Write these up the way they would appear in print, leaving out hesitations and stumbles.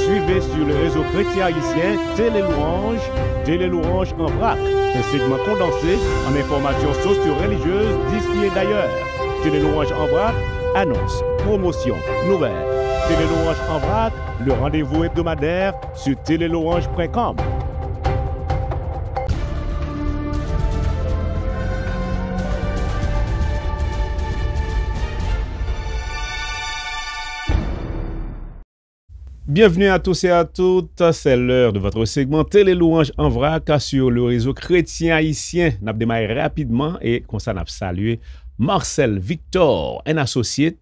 suivez sur le réseau chrétien haïtien Tele Louange en vrac. Un segment condensé en informations socio-religieuses d'ici et d'ailleurs. Tele Louange en vrac, annonces, promotions, nouvelles. Tele Louange en vrac, le rendez-vous hebdomadaire sur telelouange.com. Bienvenue à tous et à toutes, c'est l'heure de votre segment Tele Louange en vrac sur le réseau chrétien haïtien. Nous avons démarré rapidement et comme ça nous avons salué Marcel Victor, un associé,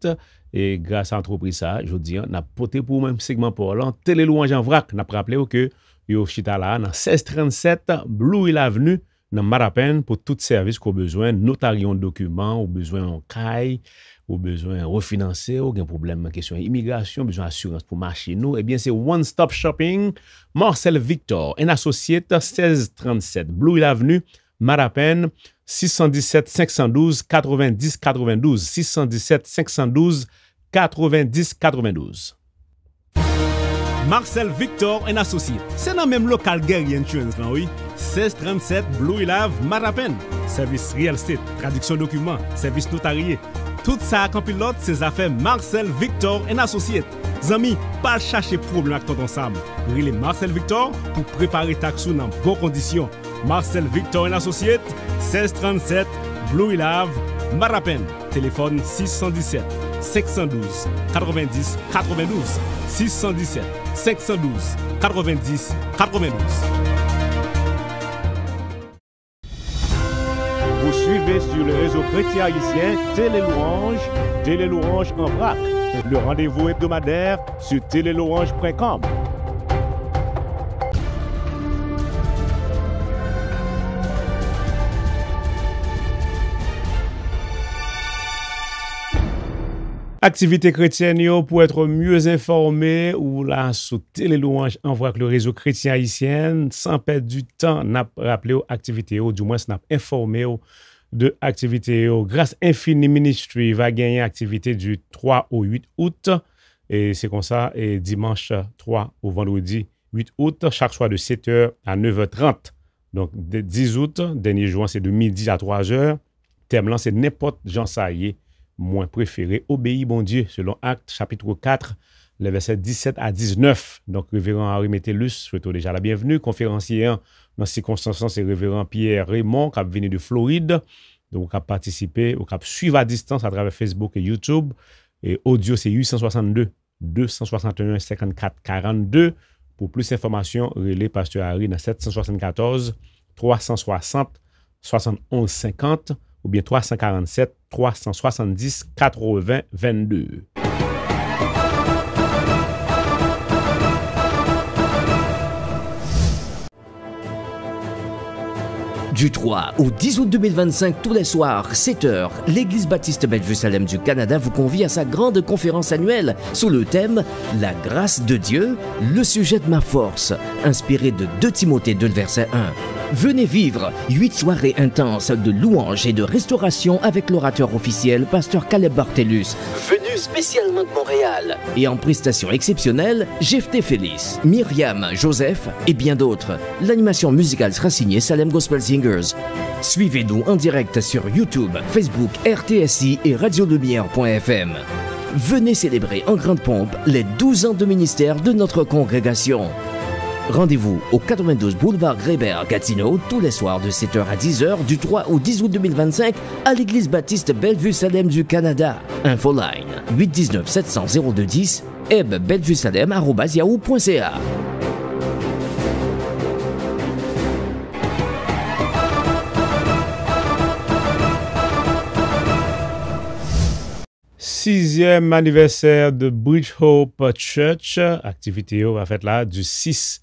et grâce à l'entreprise ça, je dis, nous avons porté pour le même segment pour l'an Tele Louange en vrac. Nous avons rappelé que yo chita là dans 1637 Blue Avenue dans Marapen pour tout service qu'on a besoin, notarion document, ou besoin en caille, ou besoin refinancer, ou un problème en question immigration, besoin d'assurance pour marcher nous, eh bien c'est One Stop Shopping, Marcel Victor, un associé 1637 Blue Avenue, Marapen, 617 512 90 92, 617 512 90 92. Marcel Victor, un associé. C'est dans le même local Guerrier Insurance, oui. 1637 Blue Lave, Marapen. Service real estate, traduction document, service notarié. Tout ça comme pilote, ses affaires Marcel Victor, un associé. Zami, pas chercher problème avec ton ensemble. Relais Marcel Victor pour préparer ta sous dans bonnes conditions. Marcel Victor, un associé. 1637 Blue Lave, Marapen. Téléphone 617 512 90 92. 617 512 90 92. Vous suivez sur le réseau chrétien haïtien Tele Louange en vrac. Le rendez-vous hebdomadaire sur telelouange.com. Activité chrétienne pour être mieux informé ou là sous Tele Louange en vrac le réseau chrétien haïtien sans perdre du temps n'a rappelé aux activités du moins n'a informé de activités grâce Infini Ministry va gagner activité du 3 au 8 août et c'est comme ça et dimanche 3 au vendredi 8 août chaque soir de 7h à 9h30 donc 10 août dernier jour c'est de midi à 3h thème là c'est n'importe Jean Saillé moins préféré, obéis bon Dieu, selon Actes chapitre 4, les versets 17 à 19. Donc, révérend Henri Métellus, souhaitons déjà la bienvenue. Conférencier dans ces circonstances, c'est révérend Pierre Raymond, qui a venu de Floride. Donc, qui a participé, ou qui a suivi à distance à travers Facebook et YouTube. Et audio, c'est 862 261 54 42. Pour plus d'informations, relais Pasteur Harry dans 774 360 71 50. Ou bien 347 370 80 22. Du 3 au 10 août 2025, tous les soirs, 7h, l'Église baptiste Bellevue-Salem du Canada vous convie à sa grande conférence annuelle sous le thème « La grâce de Dieu, le sujet de ma force », inspiré de 2 Timothée 2, verset 1. Venez vivre 8 soirées intenses de louange et de restauration avec l'orateur officiel, pasteur Caleb Bartellus, venu spécialement de Montréal. Et en prestation exceptionnelle, Jephté Félix, Myriam, Joseph et bien d'autres. L'animation musicale sera signée Salem Gospel Singers. Suivez-nous en direct sur YouTube, Facebook, RTSI et radiolumière.fm. Venez célébrer en grande pompe les 12 ans de ministère de notre congrégation. Rendez-vous au 92 boulevard Grébert, Gatineau, tous les soirs de 7h à 10h du 3 au 10 août 2025 à l'Église baptiste Bellevue-Salem du Canada. Infoline 819 700 0210 bellevuesalem@yahoo.ca. Sixième anniversaire de Bridge Hope Church. Activité va faite là du 6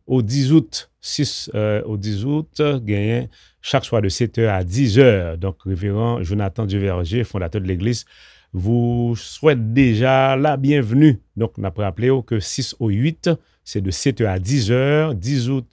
au 10 août. 6 au 10 août, gagné chaque soir de 7h à 10h. Donc, révérend Jonathan Duverger, fondateur de l'Église, vous souhaite déjà la bienvenue. Donc, on a rappelé que 6 au 8, c'est de 7h à 10h. 10 août,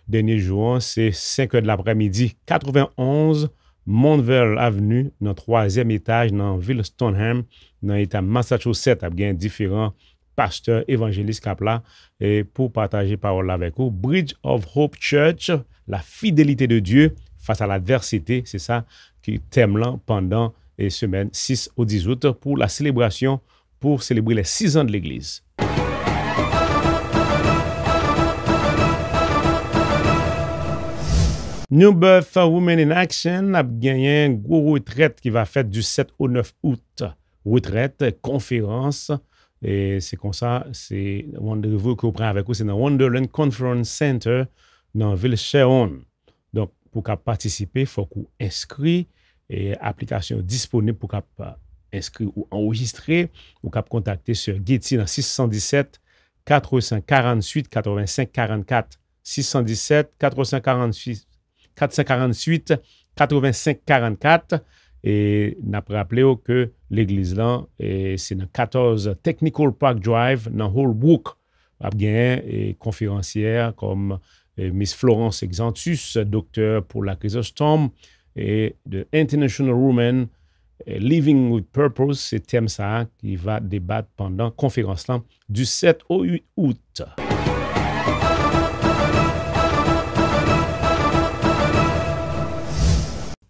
dernier jour, c'est 5h de l'après-midi. 91 Montville Avenue, dans le 3e étage, dans la ville Stoneham, dans l'État Massachusetts, il y a différents pasteur évangéliste Kapla et pour partager parole avec vous. Bridge of Hope Church, la fidélité de Dieu face à l'adversité, c'est ça qui thème là pendant les semaines 6 au 10 août pour la célébration, pour célébrer les 6 ans de l'Église. New Birth Women in Action a gagné une grosse retraite qui va faire du 7 au 9 août. Retraite, conférence, et c'est comme ça, c'est rendez-vous que vous prenez avec vous, c'est dans Wonderland Conference Center dans la ville Cheon. Donc, pour participer, il faut que vous inscrivez et application disponible pour inscrire ou enregistrer. Vous pouvez contacter sur Gade dans 617 448 85 44 617 448 85 44 et n'a rappelé que l'église là c'est dans 14 Technical Park Drive dans Holbrook. A bien conférencière comme Miss Florence Exantus, docteur pour la Chrysostome et de International Women Living with Purpose, c'est thème ça qui va débattre pendant conférence là du 7 au 8 août.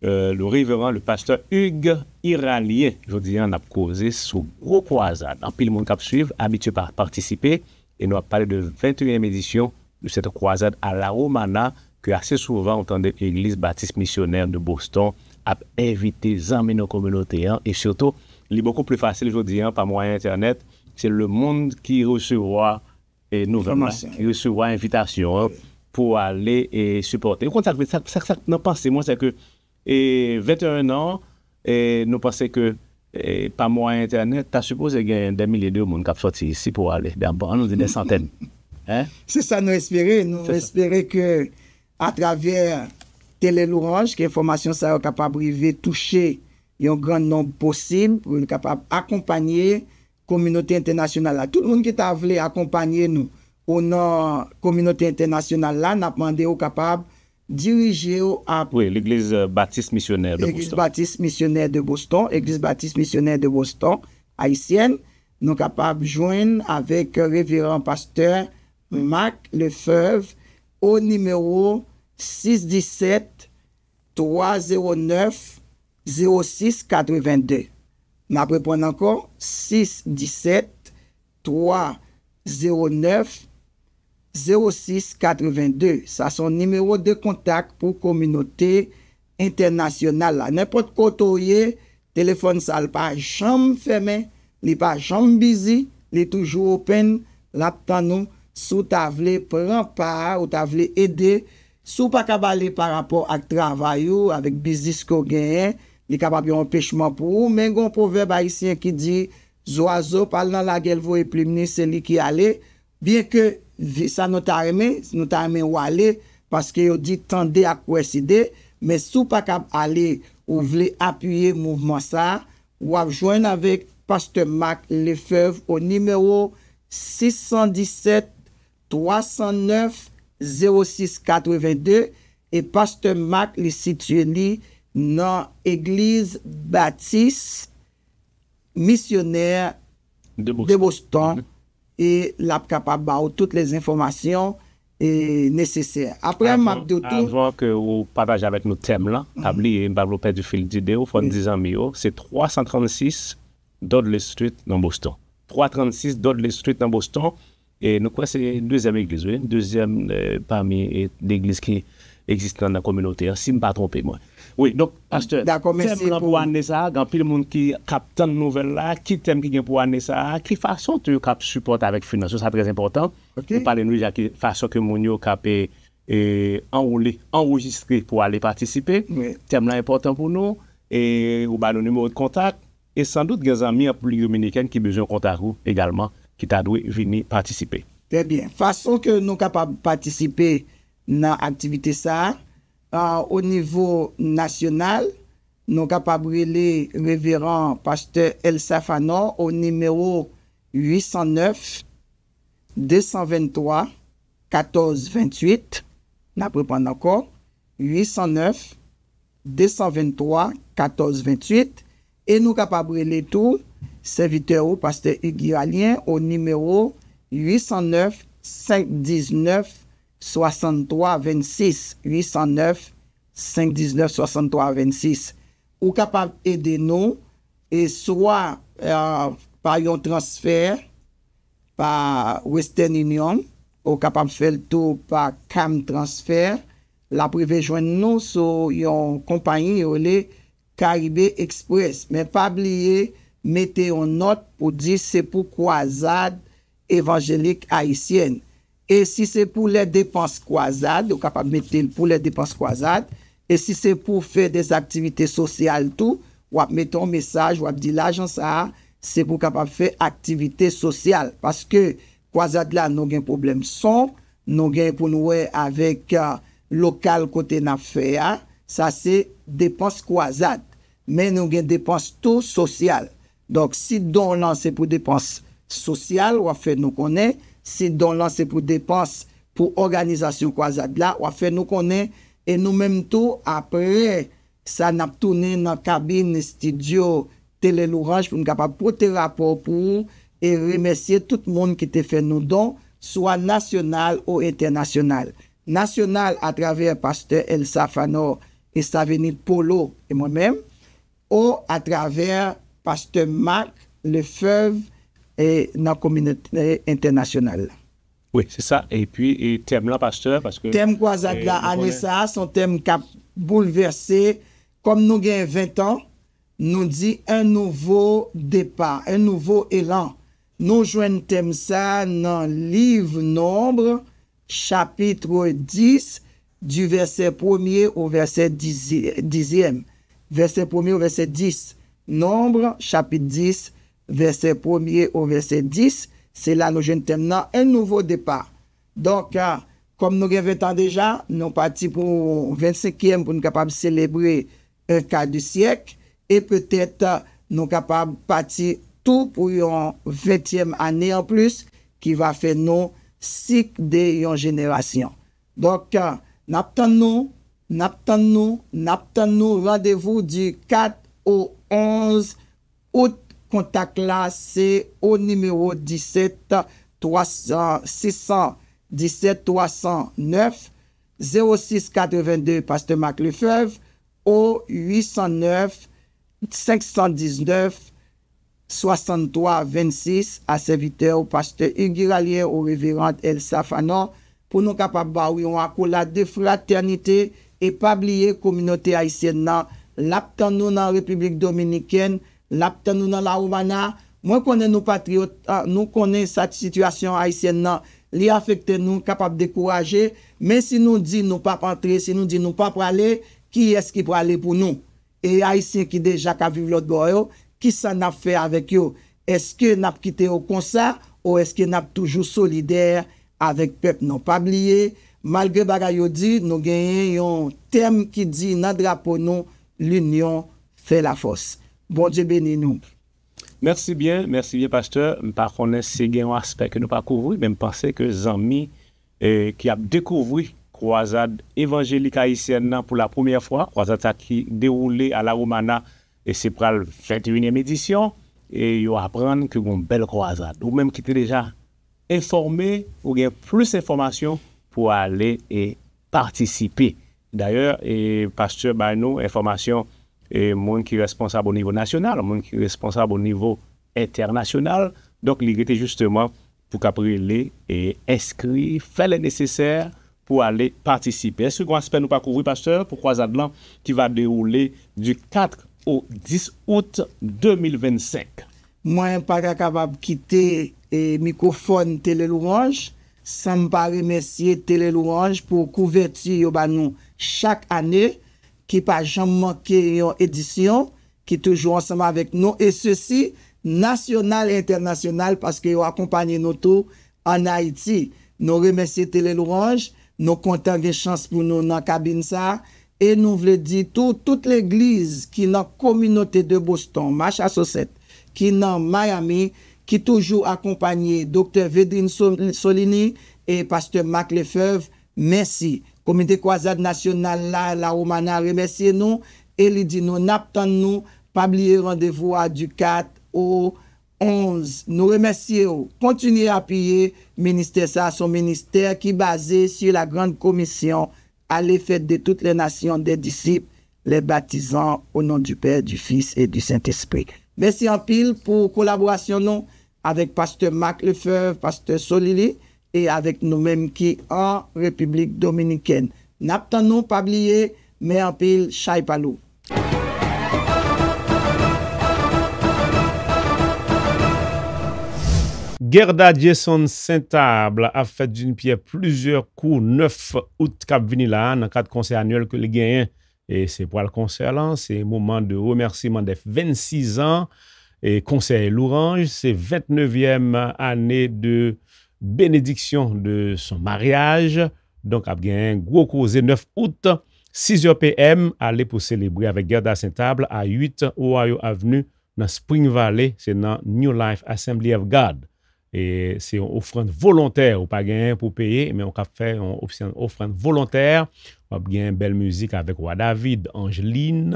Le révérend, le pasteur Hugues Iralien, je dis, on a causé sur gros croisade. En pile, le monde qui suivre, habitué à participer, et nous avons parlé de 21e édition de cette croisade à la Romana, que assez souvent, on entendait l'Église baptiste missionnaire de Boston a invité les amis de nos communautés, et surtout, il est beaucoup plus facile, je dis, par moyen Internet, c'est le monde qui recevra nouvelles, qui recevra invitation pour aller et supporter. Ça nous pensez, moi, c'est que et 21 ans, et nous pensons que par moyen Internet, tu as supposé qu'il y a des milliers de monde qui sont sortis ici pour aller. Nous des centaines. Hein? C'est ça, nous espérons. Nous espérons que à travers Tele Louange, que l'information sera capable de toucher un grand nombre possible pour être capable d'accompagner la communauté internationale. Tout le monde qui t'a voulu accompagner nous au nom de la communauté internationale, n'a demandé au capable diriger à l'Église baptiste missionnaire de Boston. L'Église baptiste missionnaire de Boston, Église baptiste missionnaire de Boston, haïtienne, nous capables de joindre avec révérend pasteur Marc Lefebvre au numéro 617 309 06 82. Nous répondons encore 617 309 06 82. Ça son numéro de contact pour communauté internationale. N'importe côté, téléphone ça pas jamais fermé, il pas jamais busy, il est toujours open. Là nous sous table prend part ou table aider sous pas cabaler par rapport à travail ou avec business qu'on gagne, il est capable un empêchement pour vous, mais un proverbe haïtien qui dit oiseau parle dans la gueule voit plus c'est lui qui aller, bien que ça nous t'a aimé ou aller parce que on dit tande à coïncider, mais sous pas capable aller ou voulez appuyer mouvement ça ou joindre avec pasteur Marc Lefebvre au numéro 617 309 06 82 et pasteur Marc les situé dans l'église baptiste missionnaire de Boston. Et là capable d'avoir toutes les informations nécessaires. Après, avant que vous partagez avec nous thème là, oubliez pas perdre du fil d'idée, faut dire c'est 336 Dudley Street dans Boston. 336 Dudley Street dans Boston et nous quoi c'est deuxième église, deuxième parmi l'église qui existe dans la communauté, si je ne me trompe pas moi. Oui, donc, pasteur, d'accord, merci pour année ça, quand le monde qui capte une nouvelle là, qui t'aime qui vient pour année ça, qui façon tu cap support avec finance, c'est très important. Nous parlons de qui façon que mon yo cap enregistrer pour aller participer. Thème là important pour nous et ou ba le numéro de contact et sans doute des amis en République dominicaine qui besoin de contact également qui t'a dû venir participer. Très bien. Façon que nous capables participer dans l'activité ça, au niveau national, nous capables les révérend pasteur El Safano au numéro 809 223 14 28. Nous répondons encore 809 223 14 28. Et nous capables les tout, serviteur ou pasteur Igiralien au numéro 809 519 63 26. 809 519 63 26. Ou capable d'aider nous, et soit par un transfert par Western Union, ou capable de faire le tour par Cam Transfer, la privé joindre nous sur une compagnie les Caribé Express. Mais pas oublier, mettez une note pour dire c'est pour croisade évangélique haïtienne. Et si c'est pour les dépenses croisades, vous êtes capable de mettre pour les dépenses croisades. Et si c'est pour faire des activités sociales, tout, vous mettez un message, vous dites l'argent ça, c'est pour capable faire activité sociale. Parce que croisade là, nous avons un problème son, nous avons pour nous avec local côté n'a fait, ça c'est dépenses croisade. Mais nous avons dépenses tout sociales. Donc si don là c'est pour dépenses sociales, on va faire nous connaître. Si don là c'est pour dépenses pour organisation croisade là, on va faire nous connaître. Et nous-mêmes tout, après, ça n'a tourné dans la cabine studio Tele Louange pour nous capable porter rapport pour et remercier tout le monde qui t'a fait nos dons, soit national ou international. National à travers pasteur El Safano et Savenit Polo et moi-même, ou à travers pasteur Marc Lefebvre et dans la communauté internationale. Oui, c'est ça. Et puis, et thème là, pasteur, parce que... Thème croisade là, année ça, son thème qui a bouleversé, comme nous avons 20 ans, nous dit un nouveau départ, un nouveau élan. Nous joignons thème ça dans le livre Nombre, chapitre 10, du verset 1er au verset 10e. Verset 1er au verset 10. Nombre, chapitre 10, verset 1er au verset 10. C'est là nous jeunes thème un nouveau départ. Donc, comme nous avons 20 ans déjà, nous partis pour 25e pour nous capables de célébrer un quart du siècle et peut-être nous capables de partir tout pour une 20e année en plus qui va faire nos cycle de une génération. Donc, n'attendons rendez-vous du 4 au 11 août. Contact là, c'est au numéro 17 617 309 06 82 Pasteur Marc Lefebvre au 809 519 63 26 à serviteur au pasteur Igiralien au révérend El Safano pour nous capables de une accolade de fraternité et pas oublier communauté haïtienne l'aptan nous dans République dominicaine. L'aptan nous dans la Roumana, moi connais nos patriotes, nous connais cette situation haïtienne li affecte nous capable de décourager, mais si nous dit nous pas rentrer, si nous dit nous pas aller, qui est-ce qui pour aller pour nous? Et haïtiens qui déjà ka vivre l'autre bord, qui ça n'a fait avec eux? Est-ce que n'a quitté au concert ou est-ce que n'a toujours solidaire avec peuple non pas oublié malgré bagay yo dit nous gagnons un thème qui dit dans drapeau nous l'union fait la force. Bon Dieu bénis nous. Merci bien, pasteur. Par contre, c'est un aspect que nous pas couvrir, même penser que Zami qui a découvert croisade évangélique haïtienne pour la première fois, croisade qui déroulée à la Romana et c'est pour la 21e édition et ils apprennent que une belle croisade ou même qui était déjà informé ou bien plus d'informations pour aller et participer. D'ailleurs, pasteur Bano information et monde qui est responsable au niveau national, monde qui est responsable au niveau international. Donc, il était justement pour qu'après et inscrire, faire le nécessaire pour aller participer. Est-ce que vous aspect nous pas couvrir, pasteur, pour croisade là qui va dérouler du 4 au 10 août 2025? Moi, je ne suis pas capable de quitter le microphone Tele Louange sans me remercier Tele Louange pour couverture nous chaque année, qui pas jamais manqué une édition, qui toujours ensemble avec nous, et ceci, national et international, parce qu'ils ont accompagné nous tous en Haïti. Nous remercions Tele Louange, nous comptons des chances pour nous dans la cabine ça, et nous voulons dire toute l'église qui est dans la communauté de Boston, Massachusetts, qui est dans Miami, qui toujours accompagné Dr. Vedrine Solini et Pasteur Marc Lefebvre, merci. Comité croisade nationale là, la Romana remercie nous et il dit nous n'attendons nous Pas oublier rendez-vous du 4 au 11. Nous remercions. Continuez à appuyer ministère ça, son ministère qui est basé sur la grande commission à l'effet de toutes les nations des disciples, les baptisant au nom du Père, du Fils et du Saint-Esprit. Merci en pile pour collaboration nous avec Pasteur Marc Lefebvre, Pasteur Solili et avec nous-mêmes qui en République Dominicaine. N'attendons pas oublier, mais en pile, Chache Palou. Gade Jason Saint-Able a fait d'une pierre plusieurs coups 9 août cap vini là dans cadre concert annuel que les gagnent et c'est pour le concert là, c'est un moment de remerciement des 26 ans et concert Louange, c'est 29e année de bénédiction de son mariage. Donc a gagné un gros causé 9 août 6h PM aller pour célébrer avec Gade Saint-Able à 8 Ohio Avenue dans Spring Valley, c'est dans New Life Assembly of God. Et c'est une offrande volontaire, ou pas gagner pour payer, mais on a fait une offrande volontaire. On a gagné une belle musique avec Roi David, Angeline,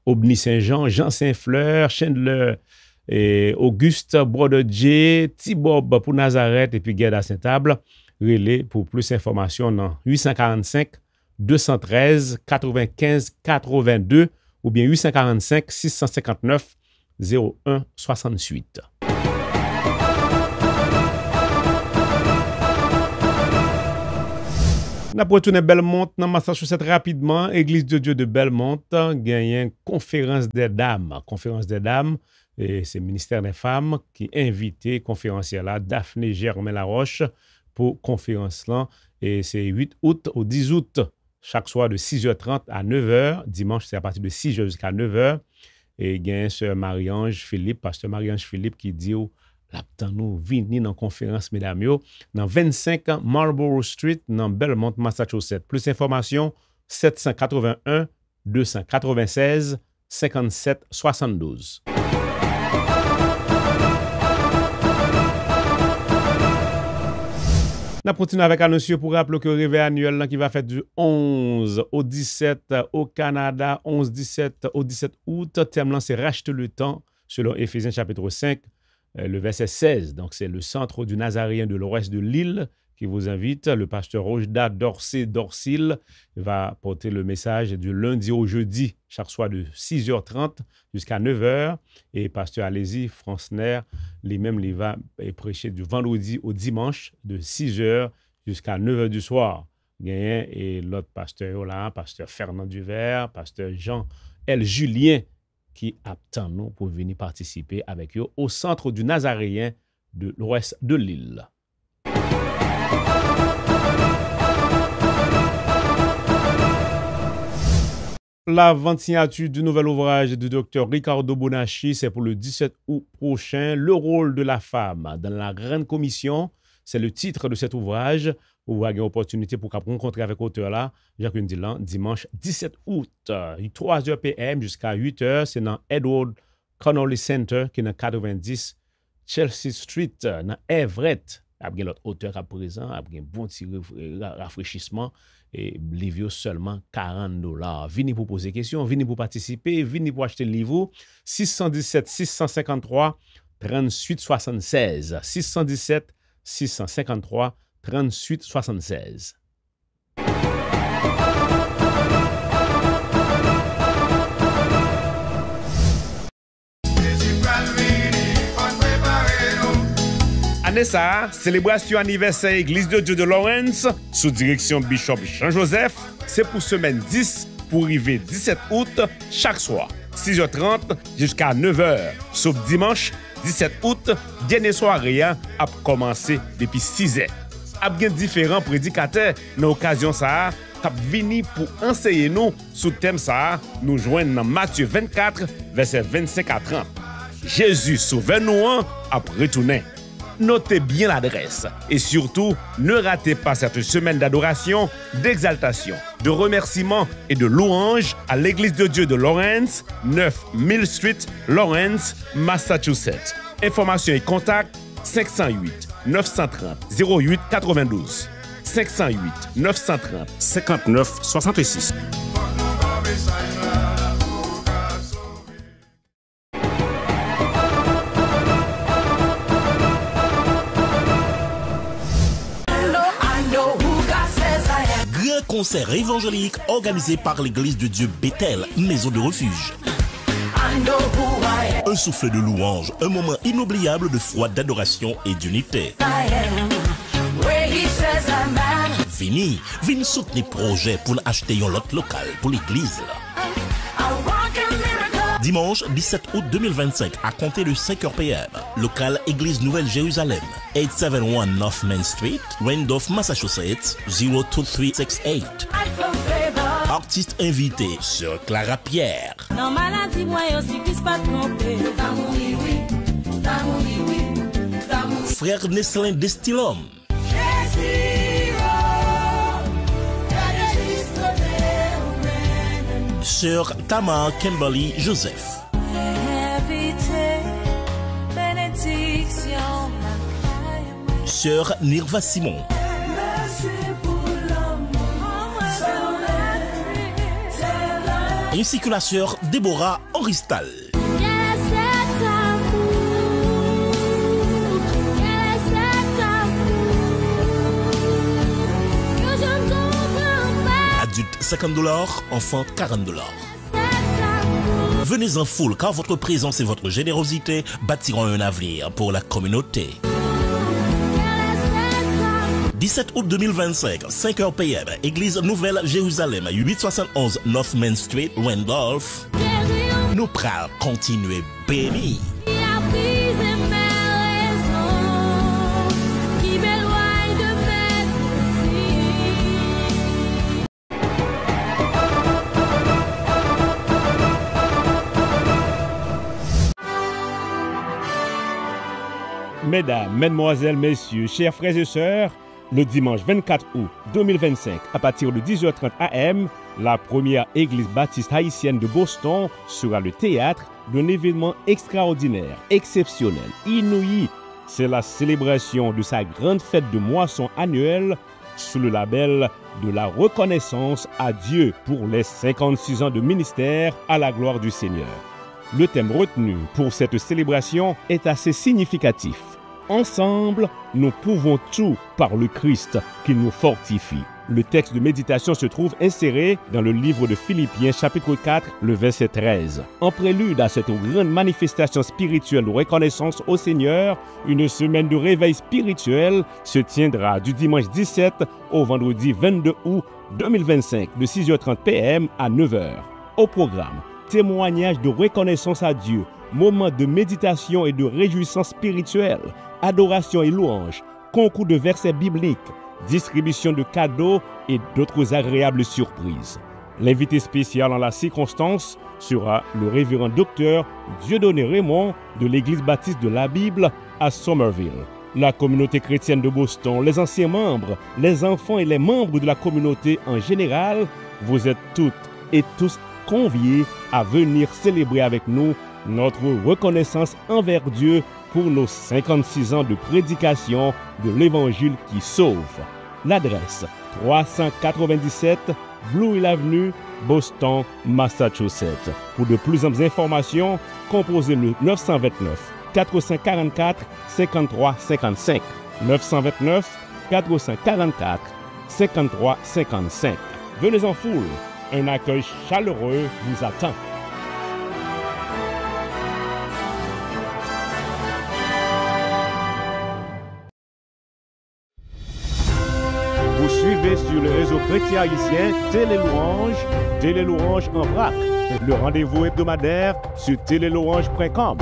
Obni Saint-Jean, Jean Saint-Fleur, Chandler, et Auguste, Brother J, Tibob pour Nazareth, et puis Gade Saint-Able. Relais pour plus d'informations dans 845 213 95 82 ou bien 845 659 01 68. Nous avons retourné Belmont dans Massachusetts rapidement. Église de Dieu de Belmont gagne une conférence des dames. Conférence des dames, et c'est le ministère des femmes qui a invité conférencière là, Daphné Germain-Laroche, pour conférence là. Et c'est 8 août au 10 août, chaque soir de 6h30 à 9h. Dimanche, c'est à partir de 6h jusqu'à 9h. Et il y a Sœur Marie-Ange Philippe, pasteur Marie-Ange Philippe qui dit nous venir dans conférence mesdames yo dans 25 Marlborough Street dans Belmont Massachusetts. Plus d'informations 781 296 57 72. On continue avec annoncieux pour rappeler que le réveil annuel là, qui va faire du 11 au 17 au Canada, 11-17 au 17 août. Thème là, c'est racheter le temps selon Éphésiens chapitre 5. Le verset 16, donc c'est le centre du Nazaréen de l'Ouest de l'île qui vous invite. Le pasteur Rojda Dorcil va porter le message du lundi au jeudi, chaque soir de 6h30 jusqu'à 9h. Et pasteur Alési Francner, lui-même, il va prêcher du vendredi au dimanche de 6h jusqu'à 9h du soir. Et l'autre pasteur là, pasteur Fernand Duvert, pasteur Jean L. Julien, qui attend nous pour venir participer avec eux au centre du Nazaréen de l'Ouest de l'île. La vente signature du nouvel ouvrage du docteur Ricardo Bonacci, c'est pour le 17 août prochain. Le rôle de la femme dans la grande commission, c'est le titre de cet ouvrage. Vous avez une opportunité pour rencontrer avec l'auteur là, Jacques Ndilan, dimanche 17 août, 3h PM jusqu'à 8h. C'est dans Edward Connolly Center, qui est dans 90 Chelsea Street, dans Everett. Il y a l'autre auteur qui est présent, il y a un bon petit rafraîchissement. Et livre seulement $40. Venez pour poser des questions, venez pour participer, venez pour acheter le livre. 617 653 38 76. 617 653 38 76. Année ça, célébration anniversaire Église de Dieu de Lawrence, sous direction Bishop Jean-Joseph, c'est pour semaine 10 pour arriver 17 août chaque soir, 6h30 jusqu'à 9h. Sauf dimanche 17 août, dernière soirée a commencé depuis 6h. Il y a différents prédicateurs dans l'occasion ça qui viennent pour enseigner nous sous thème ça, nous joignent dans Matthieu 24 verset 25 à 30. Jésus sauve-nous a retourné. Notez bien l'adresse et surtout, ne ratez pas cette semaine d'adoration, d'exaltation, de remerciement et de louange à l'Église de Dieu de Lawrence, 9 Mill Street, Lawrence, Massachusetts. Informations et contacts 508 930 08 92 508 930 59 66. concert évangélique organisé par l'église de Dieu Bethel, maison de refuge. Un souffle de louange, un moment inoubliable de foi, d'adoration et d'unité. Vini soutenir projet pour acheter un lot local pour l'église. Dimanche 17 août 2025 à compter de 5h PM. Local Église Nouvelle Jérusalem, 871 North Main Street, Randolph, Massachusetts, 02368. Artiste invité, Sœur Clara Pierre. Frère Nestlin Destilhomme. Sœur Tamar Kimberly Joseph. Sœur Nirva Simon. Ainsi que la sœur Déborah Oristal. Adulte $50, enfant $40. Venez en foule car votre présence et votre générosité bâtiront un avenir pour la communauté. 17 août 2025, 5h PM, Église Nouvelle Jérusalem, 871 North Main Street, Randolph. Nous pral continuer bénis. Mesdames, Mesdemoiselles, Messieurs, chers frères et sœurs, le dimanche 24 août 2025, à partir de 10h30 AM, la première église baptiste haïtienne de Boston sera le théâtre d'un événement extraordinaire, exceptionnel, inouï. C'est la célébration de sa grande fête de moisson annuelle sous le label de la reconnaissance à Dieu pour les 56 ans de ministère à la gloire du Seigneur. Le thème retenu pour cette célébration est assez significatif. Ensemble, nous pouvons tout par le Christ qui nous fortifie. Le texte de méditation se trouve inséré dans le livre de Philippiens chapitre 4, le verset 13. En prélude à cette grande manifestation spirituelle de reconnaissance au Seigneur, une semaine de réveil spirituel se tiendra du dimanche 17 au vendredi 22 août 2025 de 6h30 PM à 9h. Au programme, témoignage de reconnaissance à Dieu, moment de méditation et de réjouissance spirituelle, adoration et louange, concours de versets bibliques, distribution de cadeaux et d'autres agréables surprises. L'invité spécial en la circonstance sera le révérend docteur Dieudonné Raymond de l'Église baptiste de la Bible à Somerville. La communauté chrétienne de Boston, les anciens membres, les enfants et les membres de la communauté en général, vous êtes toutes et tous conviés à venir célébrer avec nous notre reconnaissance envers Dieu pour nos 56 ans de prédication de l'Évangile qui sauve. L'adresse 397 Blue Hill Avenue, Boston, Massachusetts. Pour de plus amples informations, composez le 929 444 53 55. 929 444 53 55. Venez en foule, un accueil chaleureux vous attend. Vous suivez sur le réseau chrétien haïtien Tele Louange en vrac. Le rendez-vous hebdomadaire sur telelouange.com.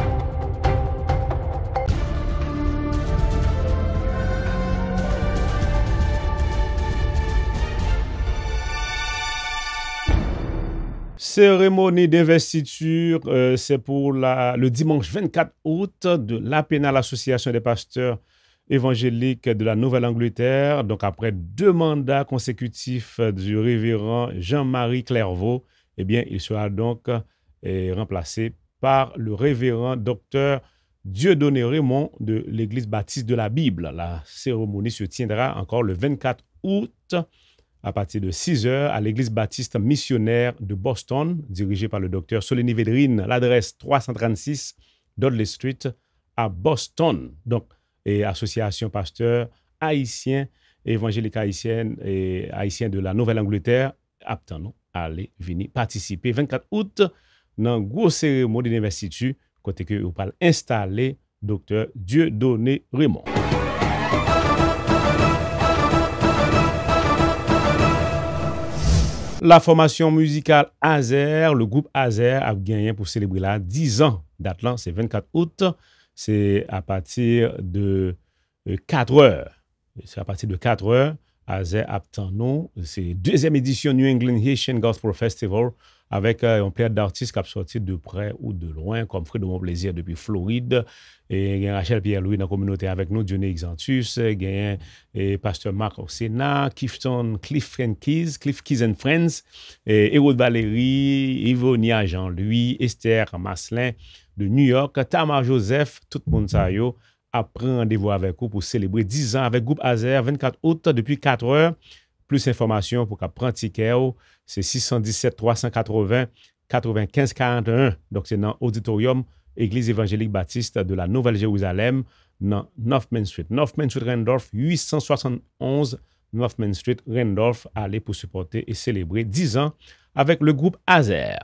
Cérémonie d'investiture, c'est pour le dimanche 24 août de l'APENA, l'Association des pasteurs évangéliques de la Nouvelle-Angleterre. Donc, après 2 mandats consécutifs du révérend Jean-Marie Clairvaux, eh bien, il sera donc remplacé par le révérend docteur Dieudonné Raymond de l'Église baptiste de la Bible. La cérémonie se tiendra encore le 24 août à partir de 6h à l'Église baptiste missionnaire de Boston, dirigée par le docteur Solénie Védrine, l'adresse 336 Dudley Street à Boston. Donc, et association pasteur haïtien évangélique haïtienne et haïtien de la Nouvelle-Angleterre, aptan aller venir participer 24 août dans une grosse cérémonie d'investiture côté que vous parle installer docteur Dieudonné Raymond. La formation musicale Azer, le groupe Azer a gagné pour célébrer là 10 ans. Date là, c'est 24 août. C'est à partir de 4 heures. C'est à partir de 4 heures. Azer Aptano, c'est deuxième édition New England Haitian Gospel Festival avec un paire d'artistes qui ont sorti de près ou de loin, comme Fred de Mon Plaisir depuis Floride, et Rachel Pierre-Louis dans la communauté avec nous, Dionné Exantus, et Pasteur Marc au Sénat, Cliff Keys and Friends, et Hérode Valérie, Ivonia Jean-Louis, Esther Maslin de New York, Tamar Joseph, tout le monde ça yo, a pris rendez-vous avec vous pour célébrer 10 ans avec groupe Azer, 24 août depuis 4 heures. Plus d'informations pour prendre ticket, c'est 617 380 95 41. Donc, c'est dans l'auditorium Église évangélique baptiste de la Nouvelle-Jérusalem, dans 9 Main Street. 9 Main Street, Randolph, 871 9 Main Street, Randolph. Allez pour supporter et célébrer 10 ans avec le groupe Azer.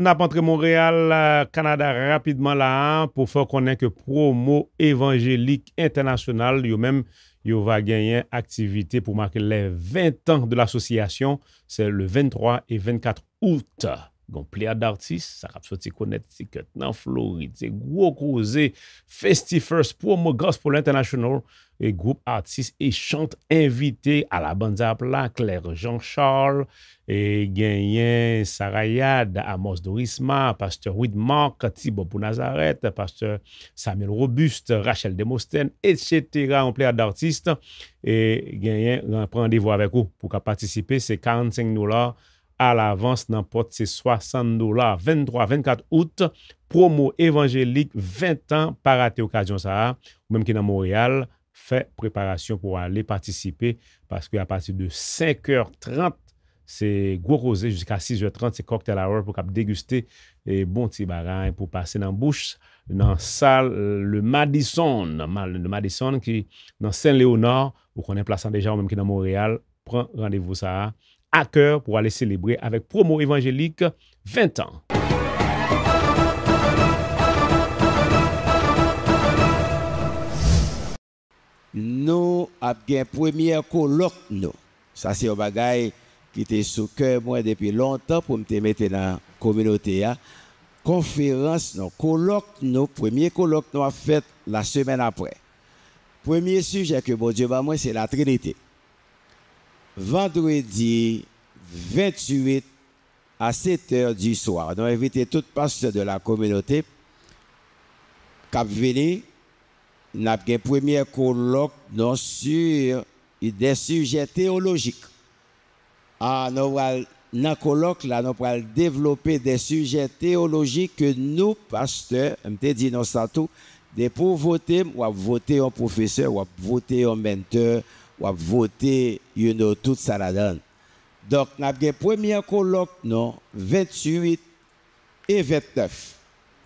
On a rentré Montréal, Canada rapidement là pour faire connaître que promo évangélique international, yo-même, yo va gagner activité pour marquer les 20 ans de l'association. C'est le 23 et 24 août. Donc, plein d'artistes, ça va sortir Connecticut, dans Floride, c'est gros causé, Festifirst, Promo Gospel International, et groupe artistes et chante invités à la bande à plat, Claire Jean-Charles, et gagné Sarayad, Amos Dorisma, Pasteur Widmark, Thibaut pour Nazareth, Pasteur Samuel Robuste, Rachel Demostène, etc. En plein d'artistes, et gagné, rendez-vous avec vous pour participer, c'est $45. À l'avance, n'importe c'est $60. 23-24 août, promo évangélique 20 ans, pas rater occasion ça, ou même qui est dans Montréal, fait préparation pour aller participer parce qu'à partir de 5h30, c'est gros rosé jusqu'à 6h30, c'est cocktail hour pour déguster et bon petit bagaille pour passer dans la bouche, dans la salle, le Madison qui dans Saint-Léonard, où on est placé déjà, ou même qui est dans Montréal, prend rendez-vous ça à cœur pour aller célébrer avec promo évangélique 20 ans. Nous avons une première colloque. Ça, c'est un bagage qui était sous cœur moi depuis longtemps pour me mettre dans la communauté. Conférence, colloque, premier colloque, nous avons fait la semaine après. Premier sujet que bon Dieu va moi, c'est la Trinité. Vendredi 28 à 7h du soir. Nous avons invité tout pasteur de la communauté qui venu. Nous avons un premier colloque sur des sujets théologiques. Dans le colloque, nous allons développer des sujets théologiques que nous, pasteurs, nous dit nous tout, pour voter, ou voter un professeur, ou voter un mentor, ou voter, tout ça la donne. Donc, nous avons un premier colloque, 28 et 29.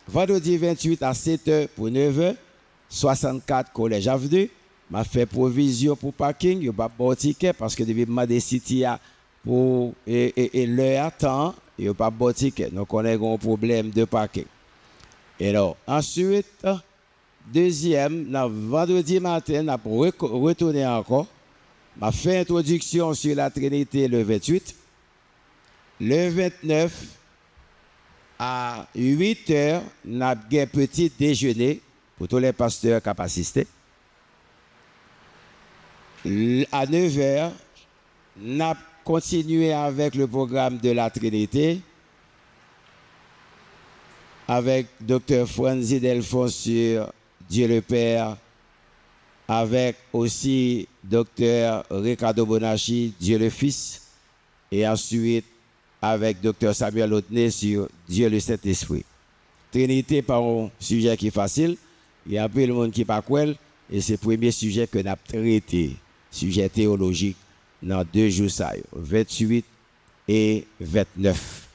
Vendredi 28 à 7h pour 9h, 64 Collège Avenue. M'a fait provision pour parking, il n'y a pas de ticket parce que depuis que City pour l'heure temps, il n'y a pas de ticket. Donc, on a un problème de parking. Et alors, ensuite, deuxième, vendredi matin, on a retourné encore. M'a fait introduction sur la Trinité le 28. Le 29, à 8h, on a un petit déjeuner pour tous les pasteurs qui ont assisté. À 9h, on a continué avec le programme de la Trinité avec Dr. Franzi Delphon sur Dieu le Père, avec aussi Dr. Ricardo Bonacci, Dieu le Fils, et ensuite avec Dr. Samuel Otney sur Dieu le Saint-Esprit. Trinité, pas un sujet qui est facile, il y a un peu le monde qui pas quoi, et c'est le premier sujet que nous avons traité, sujet théologique, dans 2 jours, 28 et 29.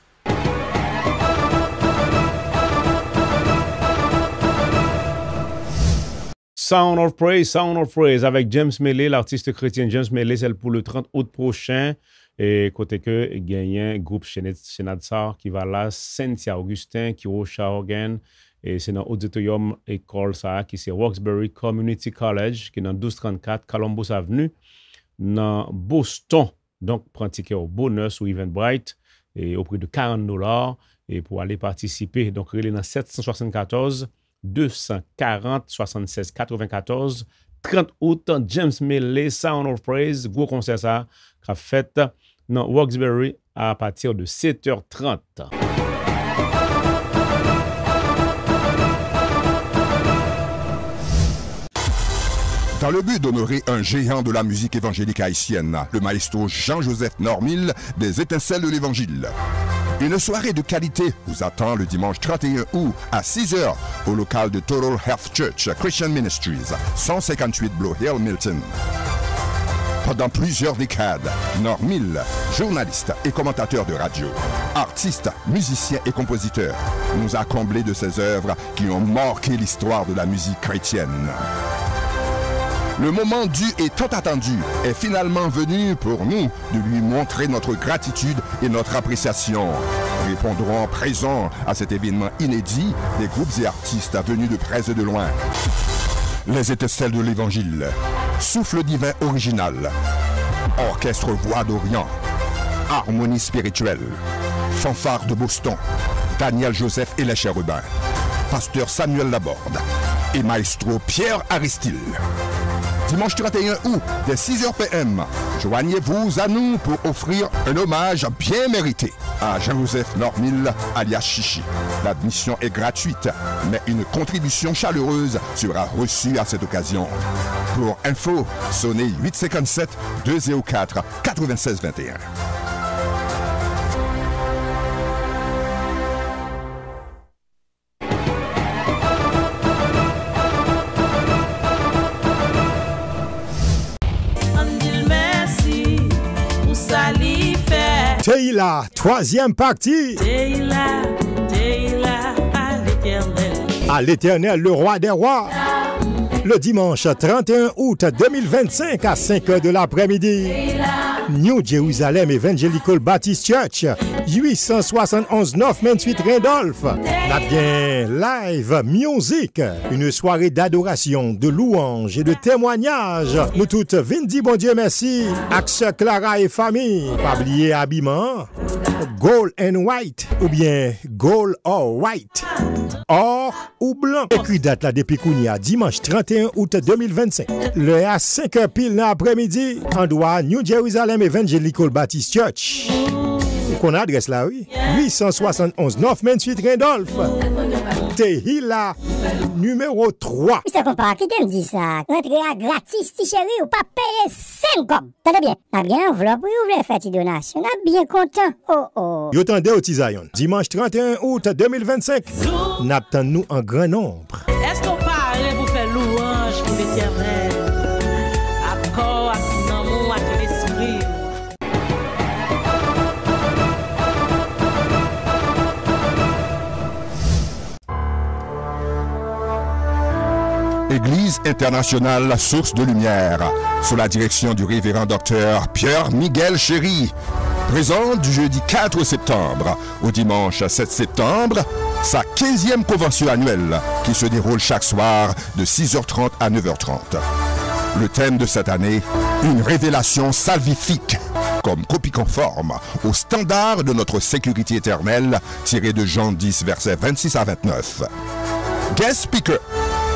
Sound of Praise avec James Melé, l'artiste chrétien James Melé, c'est pour le 30 août prochain. Et côté que gagne un groupe Chenadsar qui va là, Saint-Augustin, qui Rocha Organ, et c'est dans l'auditorium école ça, qui c'est Roxbury Community College, qui est dans 1234 Columbus Avenue, dans Boston. Donc, prends ticket au bonus ou Eventbrite, et au prix de $40, et pour aller participer. Donc, relais dans 774 240 76 94 30 août, James Melé, Sound of Praise, gros concert ça, qui a fait dans Roxbury à partir de 7h30. Dans le but d'honorer un géant de la musique évangélique haïtienne, le maestro Jean-Joseph Normil des Étincelles de l'Évangile. Une soirée de qualité vous attend le dimanche 31 août à 6h au local de Total Health Church Christian Ministries, 158 Blue Hill, Milton. Pendant plusieurs décades, Normil, journaliste et commentateur de radio, artiste, musicien et compositeur, nous a comblé de ses œuvres qui ont marqué l'histoire de la musique chrétienne. Le moment dû et tant attendu est finalement venu pour nous de lui montrer notre gratitude et notre appréciation. Répondrons présents à cet événement inédit des groupes et artistes venus de près et de loin. Les Étincelles de l'Évangile, Souffle divin original, Orchestre Voix d'Orient, Harmonie spirituelle, Fanfare de Boston, Daniel Joseph et les Chérubins, Pasteur Samuel Laborde et Maestro Pierre Aristide. Dimanche 31 août, dès 6h PM, joignez-vous à nous pour offrir un hommage bien mérité à Jean-Joseph Normil alias Chichi. L'admission est gratuite, mais une contribution chaleureuse sera reçue à cette occasion. Pour info, sonnez 857 204 9621. Teila, troisième partie. Teila, à l'Éternel, le roi des rois. Le dimanche 31 août 2025 à 5h de l'après-midi. New Jerusalem Evangelical Baptist Church, 871 North Main Street, Randolph. La bien live music, une soirée d'adoration, de louange et de témoignage. Nous toutes vindi bon Dieu merci, Axe Clara et famille. Pas oublier habillement, gold and white ou bien gold or white. Or ou blanc. Écrit date là depuis Kounia, dimanche 31 août 2025. Le à 5h pile l'après-midi, endroit New Jerusalem Evangelical Baptist Church. Qu'on adresse là, oui. 871 North Main Street, Randolph. Tehila, numéro 3. Mr. Compa, qui te me dit ça? Entrez à gratis, ti chéri, ou pas payer 5 comme. T'as bien? N'a bien enveloppe, ou vous voulez faire une donation? N'a bien content. Oh oh. Yo tendez au Tizayon. Dimanche 31 août 2025. N'attendons-nous en grand nombre. Est-ce qu'on parle pour faire louange pour l'Éternel? Accord, à ton amour, à ton esprit. Église internationale Source de Lumière, sous la direction du révérend docteur Pierre-Miguel Chéry, présente du jeudi 4 septembre au dimanche 7 septembre, sa 15e convention annuelle qui se déroule chaque soir de 6h30 à 9h30. Le thème de cette année, une révélation salvifique, comme copie conforme au standard de notre sécurité éternelle, tiré de Jean 10, versets 26 à 29. Guest speaker,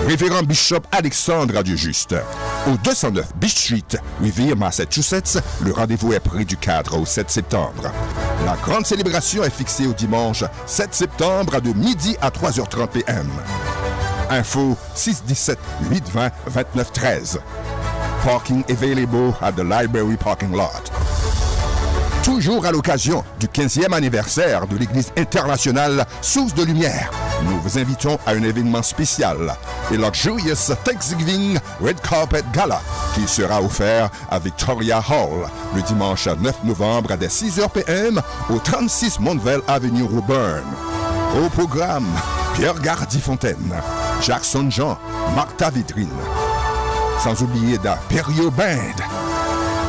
Révérend Bishop Alexandre Adieu-Juste. Au 209 Beach Street, Revere, Massachusetts, le rendez-vous est pris du 4 au 7 septembre. La grande célébration est fixée au dimanche 7 septembre de midi à 3h30 p.m. Info 617 820 2913. Parking available at the library parking lot. Toujours à l'occasion du 15e anniversaire de l'Église internationale Source de Lumière, nous vous invitons à un événement spécial, le Luxurious Thanksgiving Red Carpet Gala, qui sera offert à Victoria Hall le dimanche 9 novembre dès 6h p.m. au 36 Montvale Avenue, Woburn. Au programme, Pierre Gardy-Fontaine, Jackson Jean, Martha Vidrine, Sans oublier la Perio Band.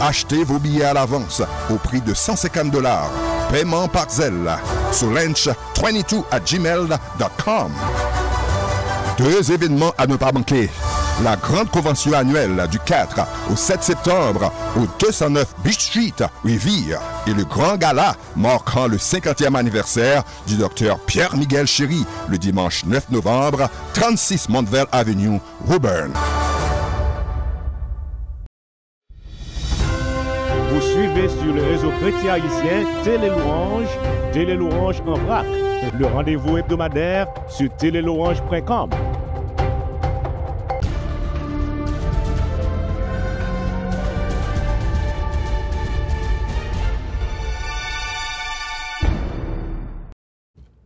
Achetez vos billets à l'avance au prix de $150. Paiement par Zelle sur lench22@gmail.com. 2 événements à ne pas manquer. La grande convention annuelle du 4 au 7 septembre au 209 Beach Street, Revere, et le grand gala marquant le 50e anniversaire du docteur Pierre-Miguel Chéry le dimanche 9 novembre, 36 Montville Avenue, Woburn. Vous suivez sur le réseau chrétien haïtien Tele Louange en vrac. Le rendez-vous hebdomadaire sur telelouange.com.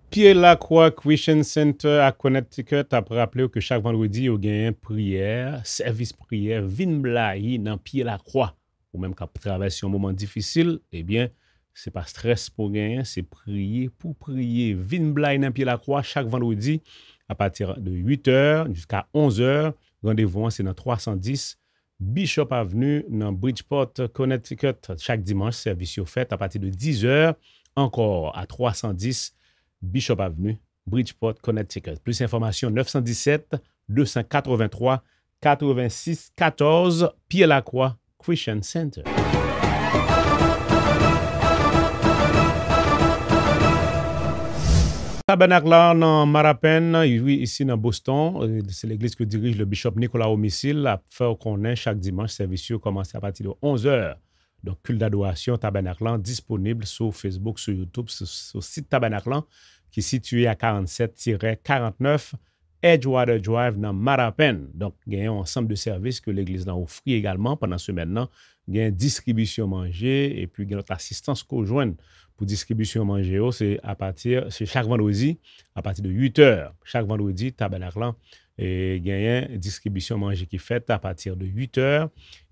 Pied la Croix Christian Center à Connecticut a rappelé que chaque vendredi, il y a une prière, service prière, vin blaye dans Pied la Croix. Ou même quand vous traversez un moment difficile, eh bien, c'est pas stress pour gagner, c'est prier pour prier. Vin blaye dans Pied la Croix chaque vendredi à partir de 8h jusqu'à 11h. Rendez-vous, c'est dans 310 Bishop Avenue dans Bridgeport, Connecticut. Chaque dimanche, service est fait à partir de 10h. Encore à 310 Bishop Avenue, Bridgeport, Connecticut. Plus d'informations, 917-283-86-14, Pied-la-Croix, Christian Center. Tabernacle dans Marapen, ici dans Boston, c'est l'église que dirige le bishop Nicolas Homicile. À faire qu'on ait chaque dimanche, service commence à partir de 11h. Donc, culte d'adoration Tabernacle disponible sur Facebook, sur YouTube, sur le site Tabernacle qui est situé à 47-49 Edgewater Drive dans Marapen. Donc, il y a un ensemble de services que l'église a offert également pendant ce maintenant. Il y a une distribution manger et puis il y a notre assistance qu'on joint pour distribution manger. C'est chaque vendredi à partir de 8h. Chaque vendredi, Tabernacle et il y a une distribution manger qui est faite à partir de 8h.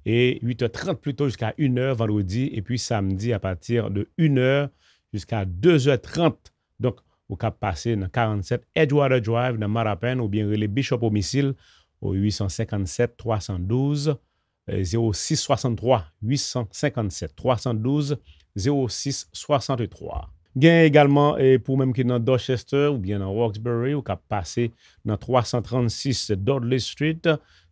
Et 8h30 plutôt jusqu'à 1h vendredi. Et puis samedi à partir de 1h jusqu'à 2h30. Donc, vous pouvez passer dans 47 Edgewater Drive dans Marapen ou bien les Bishop Homicile au 857 312 0663. 857 312 0663. Il y a également, pour même qui est dans Dorchester ou bien dans Roxbury, vous pouvez passer dans 336 Dudley Street.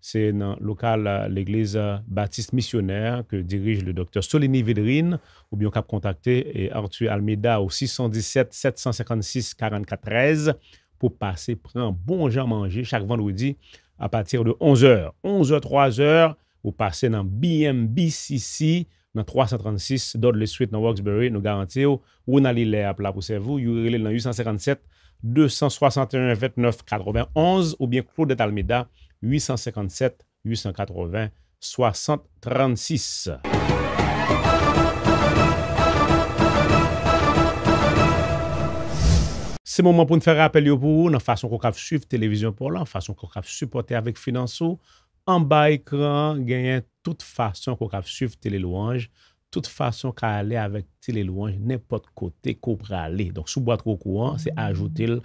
C'est dans le local l'église baptiste missionnaire que dirige le docteur Solini Védrine, ou bien on peut contacter Arthur Almeida au 617 756 44 13 pour passer prendre un bon Jean manger chaque vendredi à partir de 11h. 11h, 3h, vous passez dans BMBCC dans 336 Dudley Street dans Roxbury. Nous garantissons où on a l'air là pour vous. Vous allez dans 857 261 29 91 ou bien Claude Almeida 857 880 60 36. C'est le moment pour nous faire rappel pour vous, dans la façon qu'on peut suivre télévision pour là, la façon qu'on peut supporter avec Finanço. En bas écran, il y a toute façon qu'on peut suivre Tele Louange, toute façon qu'on aller avec Tele Louange, n'importe côté qu'on peut aller. Donc, sous boîte au courant, c'est ajouter le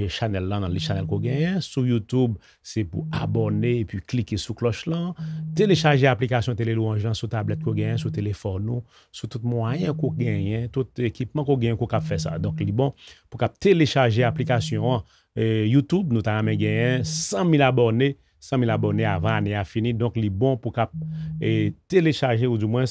channel là dans les channels qu'on gagne. Sur YouTube, c'est pour abonner et puis cliquer sur cloche là. Télécharger l'application Tele Louange sur tablette qu'on gagne, sur téléphone, sur tout moyen qu'on gagne, tout équipement qu'on gagne qu'on peut faire ça. Donc, il bon pour télécharger l'application YouTube, nous avons gagné 100 000 abonnés. 100 000 abonnés avant l'année à fini. Donc, il est bon pour télécharger ou du moins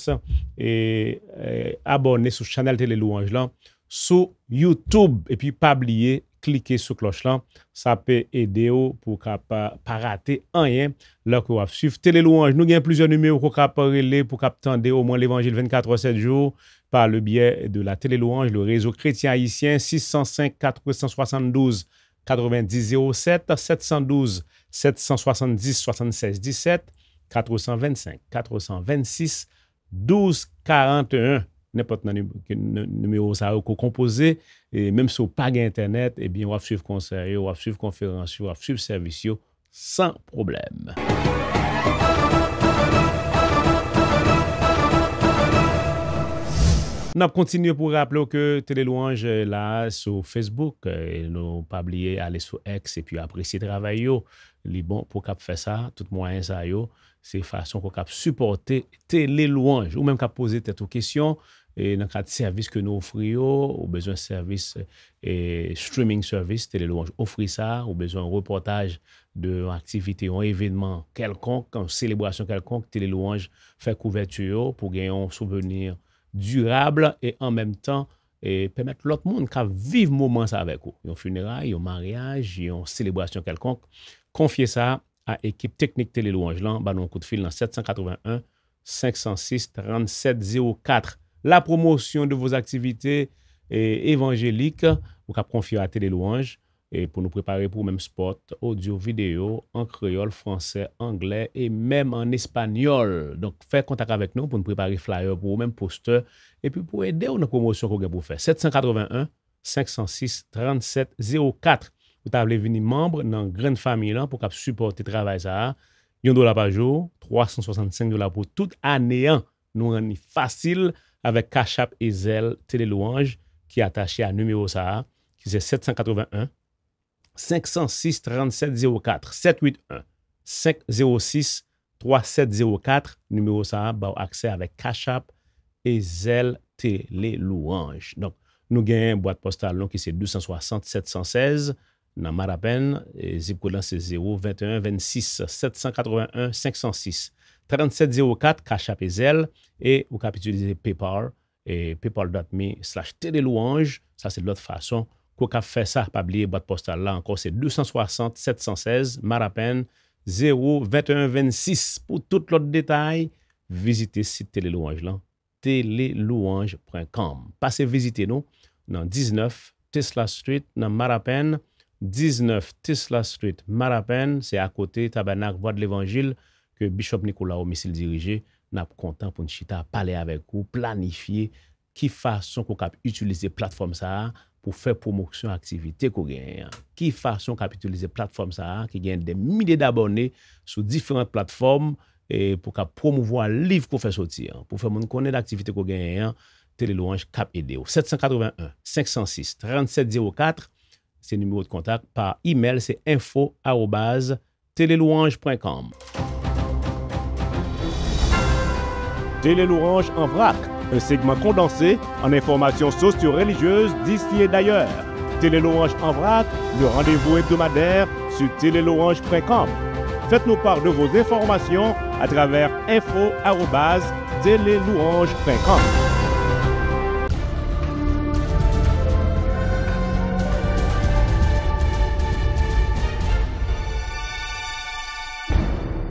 abonner sur Chache Tele Louange là, sur YouTube. Et puis, pas oublier, cliquer sur cloche là. Ça peut aider pour ne pas rater rien. Là, qu'on va suivre Tele Louange. Nous avons plusieurs numéros qu'on peut parler pour attendre au moins l'évangile 24/7 jours par le biais de la Tele Louange, le réseau chrétien haïtien 605 472 90 07 712 770 76 17 425 426 12 41. N'importe quel numéro ça qu'on composé et même si vous pas internet, eh bien on va suivre conseil, on va suivre conférence, on va suivre service sans problème. On a continué pour rappeler que Tele Louange est là sur Facebook. Nous pas oublier aller sur X et puis apprécier le travail. Les bon pour cap faire ça, tout moyen ça yo, c'est façon qu'on cap supporter Tele Louange ou même cap poser tête aux questions et dans le cadre de service que nous offrons, ou besoin de service et streaming service Tele Louange offre ça, ou besoin de reportage de activité, un événement quelconque, une célébration quelconque, Tele Louange fait couverture pour gagner un souvenir durable et en même temps et permettre l'autre monde qu'à vivre moment ça avec vous. Un funérailles, un mariage, une célébration quelconque. Confiez ça à l'équipe technique Tele Louange là, bah un coup de fil dans 781 506 3704. La promotion de vos activités évangéliques, vous pouvez confier à Tele Louange et pour nous préparer pour même spot, audio, vidéo, en créole, français, anglais et même en espagnol. Donc, faites contact avec nous pour nous préparer flyer pour même poster et puis pour aider aux promotions qu'on a pour faire. 781 506 3704. Vous avez venir membre dans une grande famille là pour supporter le travail ça. $1 par jour, $365 pour toute année. Nous rendons facile avec Chache Tele Louange qui est attaché à numéro ça qui c'est 781 506 3704 781 506 3704 numéro ça ba accès avec Chache Tele Louange. Donc nous gagnons une boîte postale qui c'est 260 716 dans Marapen et zip code c'est 02126 781 506 3704 Chache et vous pouvez utiliser PayPal et paypal.me/Tele Louange. Ça c'est de l'autre façon qu'on peut faire ça. Pas oublier boîte postale là encore c'est 260 716 Marapen 02126. Pour tout l'autre détail, visitez site Tele Louange là telelouange.com. Passez visiter nous dans 19 Tesla Street dans Marapen. 19 Tesla Street, Marapen, c'est à côté Tabernacle Voix de l'Évangile que Bishop Nicolas Omisil dirige. N'a content pour nous chita parler avec vous, planifier qui façon qu'on cap utiliser plateforme ça pour faire promotion activité qu'on gagne. Qui façon qu'on utiliser plateforme ça qui gagne des milliers d'abonnés sur différentes plateformes et pour cap promouvoir livre qu'on fait sortir pour faire mon connaître l'activité qu'on gagne. Tele Louange cap aider 781 506 3704. C'est le numéro de contact. Par email, c'est info@telelouange.com. Tele Louange en vrac, un segment condensé en informations socio-religieuses d'ici et d'ailleurs. Tele Louange en vrac, le rendez-vous hebdomadaire sur telelouange.com. Faites-nous part de vos informations à travers info@telelouange.com.